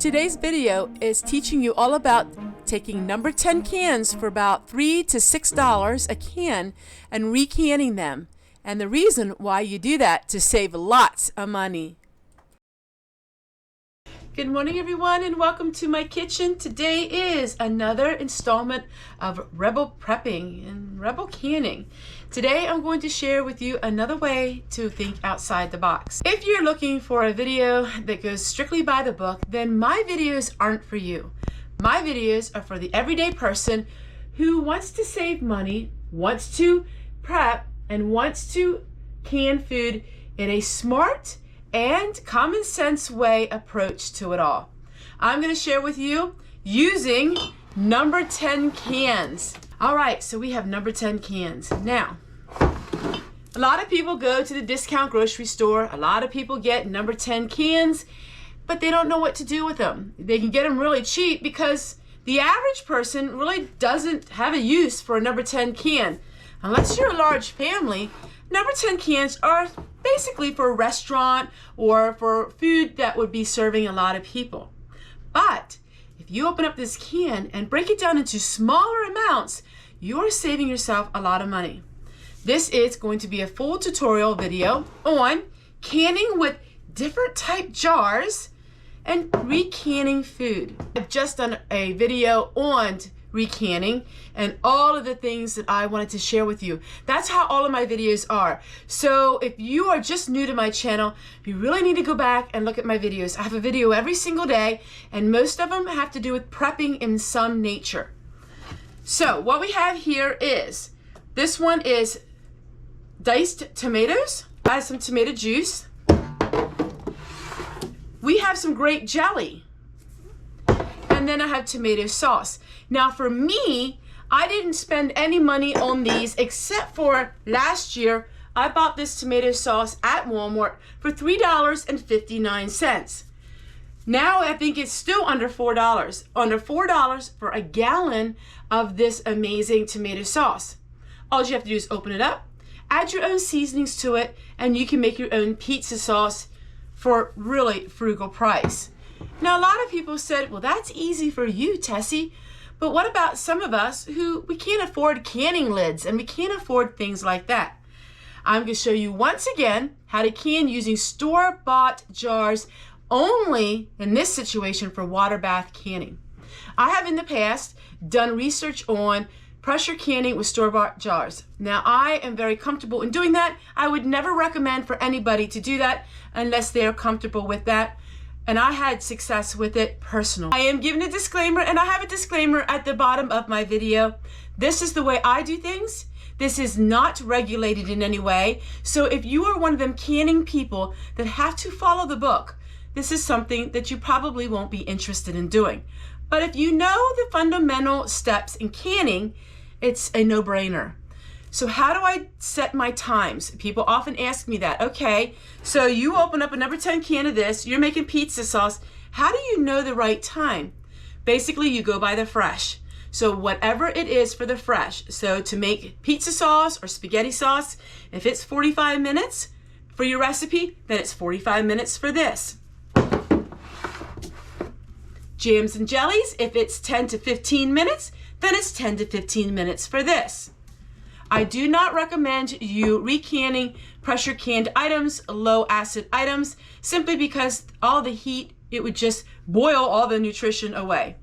Today's video is teaching you all about taking number 10 cans for about $3 to $6 a can and recanning them, and the reason why you do that to save lots of money. Good morning everyone and welcome to my kitchen. Today is another installment of Rebel Prepping and Rebel Canning. Today I'm going to share with you another way to think outside the box. If you're looking for a video that goes strictly by the book, then my videos aren't for you. My videos are for the everyday person who wants to save money, wants to prep, and wants to can food in a smart and common sense way approach to it all. I'm going to share with you using number 10 cans. All right, so we have number 10 cans. Now, a lot of people go to the discount grocery store. A lot of people get number 10 cans, but they don't know what to do with them. They can get them really cheap because the average person really doesn't have a use for a number 10 can. Unless you're a large family, number 10 cans are basically for a restaurant or for food that would be serving a lot of people. But if you open up this can and break it down into smaller amounts, you're saving yourself a lot of money. This is going to be a full tutorial video on canning with different type jars and recanning food. I've just done a video on recanning and all of the things that I wanted to share with you. That's how all of my videos are. So if you are just new to my channel, you really need to go back and look at my videos. I have a video every single day and most of them have to do with prepping in some nature. So what we have here is, this one is diced tomatoes. I have some tomato juice. We have some grape jelly. And then I have tomato sauce. Now for me, I didn't spend any money on these except for last year. I bought this tomato sauce at Walmart for $3.59. Now I think it's still under $4. Under $4 for a gallon of this amazing tomato sauce. All you have to do is open it up, add your own seasonings to it, and you can make your own pizza sauce for really frugal price. Now a lot of people said, well, that's easy for you, Tessie, but what about some of us who we can't afford canning lids and we can't afford things like that? I'm going to show you once again how to can using store-bought jars only in this situation for water bath canning. I have in the past done research on pressure canning with store-bought jars. Now I am very comfortable in doing that. I would never recommend for anybody to do that unless they're comfortable with that. And I had success with it personally. I am giving a disclaimer, and I have a disclaimer at the bottom of my video. This is the way I do things. This is not regulated in any way. So if you are one of them canning people that have to follow the book, this is something that you probably won't be interested in doing. But if you know the fundamental steps in canning, it's a no-brainer. So how do I set my times? People often ask me that. Okay, so you open up a number 10 can of this, you're making pizza sauce. How do you know the right time? Basically, you go by the fresh. So whatever it is for the fresh. So to make pizza sauce or spaghetti sauce, if it's 45 minutes for your recipe, then it's 45 minutes for this. Jams and jellies, if it's 10 to 15 minutes, then it's 10 to 15 minutes for this. I do not recommend you recanning pressure canned items, low acid items, simply because all the heat, it would just boil all the nutrition away.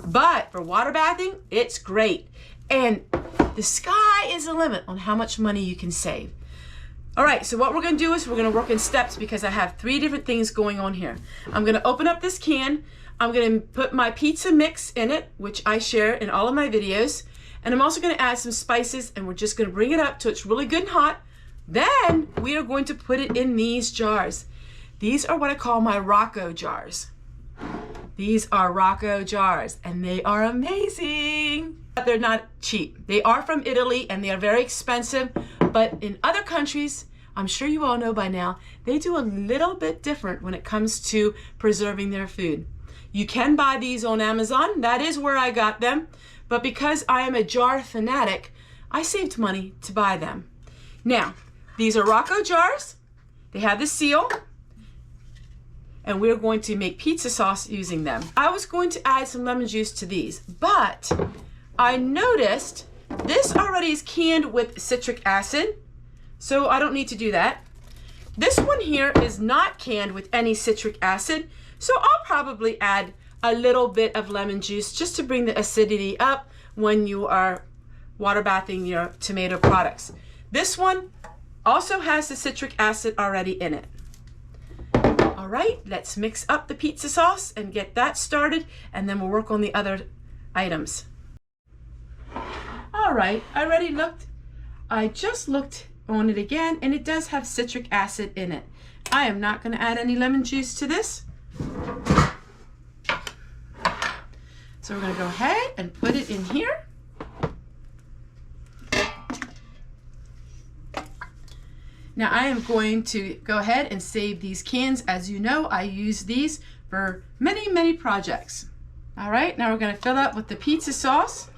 But for water bathing, it's great. And the sky is the limit on how much money you can save. All right, so what we're gonna do is we're gonna work in steps because I have 3 different things going on here. I'm gonna open up this can. I'm gonna put my pizza mix in it, which I share in all of my videos. And I'm also going to add some spices, and we're just going to bring it up till it's really good and hot. Then we are going to put it in these jars. These are what I call my Rocco jars. These are Rocco jars, and they are amazing. But they're not cheap. They are from Italy, and they are very expensive. But in other countries, I'm sure you all know by now, they do a little bit different when it comes to preserving their food. You can buy these on Amazon. That is where I got them. But because I am a jar fanatic, I saved money to buy them. Now, these are Rocco jars. They have the seal. and we're going to make pizza sauce using them. I was going to add some lemon juice to these, but I noticed this already is canned with citric acid, so I don't need to do that. This one here is not canned with any citric acid, so I'll probably add a little bit of lemon juice just to bring the acidity up when you are water bathing your tomato products. This one also has the citric acid already in it. All right, let's mix up the pizza sauce and get that started, and then we'll work on the other items. All right, I just looked on it again, and it does have citric acid in it. I am not going to add any lemon juice to this. So we're going to go ahead and put it in here. Now I am going to go ahead and save these cans. As you know, I use these for many, many projects. All right, now we're going to fill up with the pizza sauce.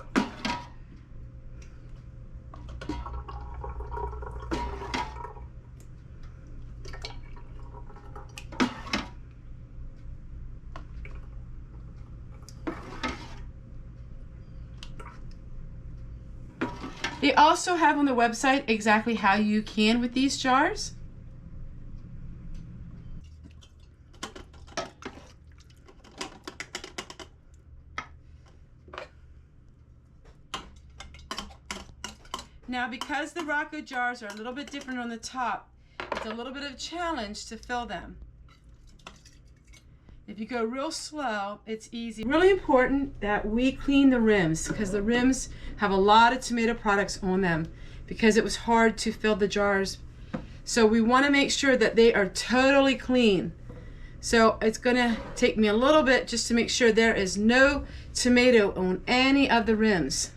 They also have on the website exactly how you can with these jars. Now, because the Rocco jars are a little bit different on the top, it's a little bit of a challenge to fill them. If you go real slow, it's easy. Really important that we clean the rims, because the rims have a lot of tomato products on them, because it was hard to fill the jars. So we want to make sure that they are totally clean. So it's going to take me a little bit just to make sure there is no tomato on any of the rims.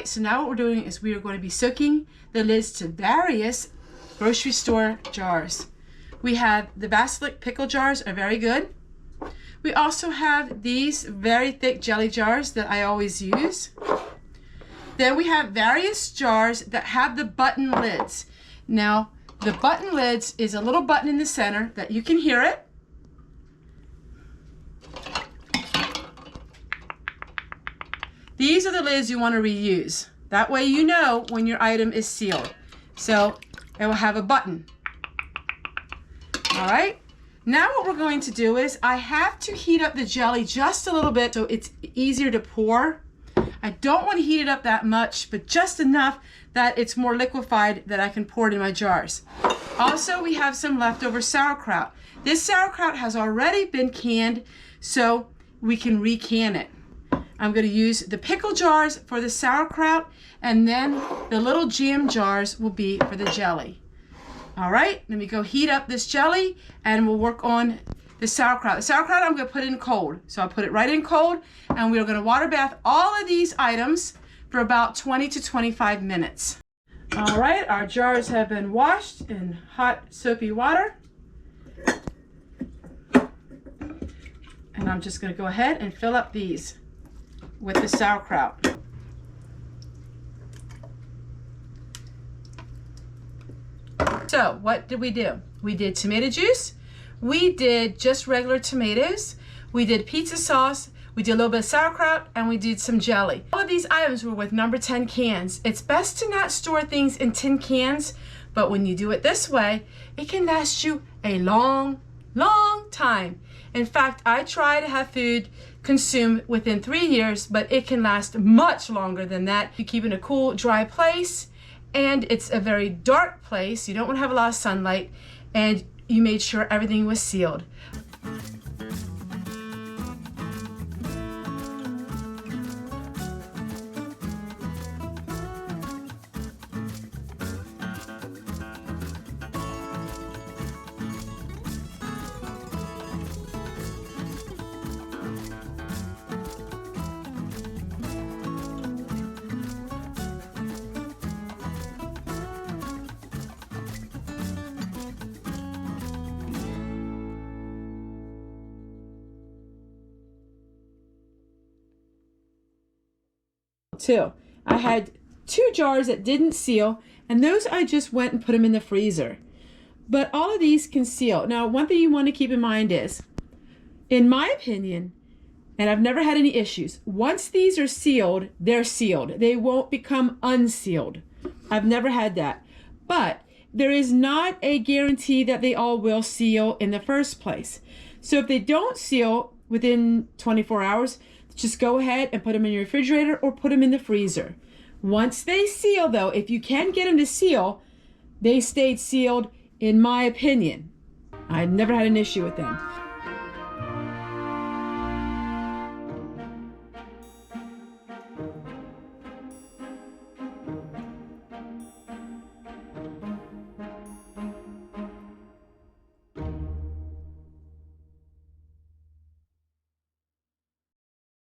So now what we're doing is we are going to be soaking the lids to various grocery store jars. We have the basilic pickle jars are very good. We also have these very thick jelly jars that I always use. Then we have various jars that have the button lids. Now the button lids is a little button in the center that you can hear it. These are the lids you want to reuse. That way you know when your item is sealed. So it will have a button. All right. Now what we're going to do is I have to heat up the jelly just a little bit so it's easier to pour. I don't want to heat it up that much, but just enough that it's more liquefied that I can pour it in my jars. Also, we have some leftover sauerkraut. This sauerkraut has already been canned, so we can recan it. I'm going to use the pickle jars for the sauerkraut, and then the little jam jars will be for the jelly. All right, let me go heat up this jelly, and we'll work on the sauerkraut. The sauerkraut I'm going to put in cold. So I'll put it right in cold, and we're going to water bath all of these items for about 20 to 25 minutes. All right, our jars have been washed in hot soapy water. And I'm just going to go ahead and fill up these with the sauerkraut. So what did we do? We did tomato juice, we did just regular tomatoes, we did pizza sauce, we did a little bit of sauerkraut, and we did some jelly. All of these items were with number 10 cans. It's best to not store things in tin cans, but when you do it this way, it can last you a long, long time. In fact, I try to have food consumed within 3 years, but it can last much longer than that. You keep it in a cool, dry place, and it's a very dark place. You don't want to have a lot of sunlight, and you made sure everything was sealed. Too. I had 2 jars that didn't seal, and those I just went and put them in the freezer. But all of these can seal. Now, one thing you want to keep in mind is, in my opinion, and I've never had any issues, once these are sealed, they're sealed. They won't become unsealed. I've never had that. But there is not a guarantee that they all will seal in the first place. So if they don't seal within 24 hours, just go ahead and put them in your refrigerator or put them in the freezer. Once they seal, though, if you can get them to seal, they stayed sealed, in my opinion. I've never had an issue with them.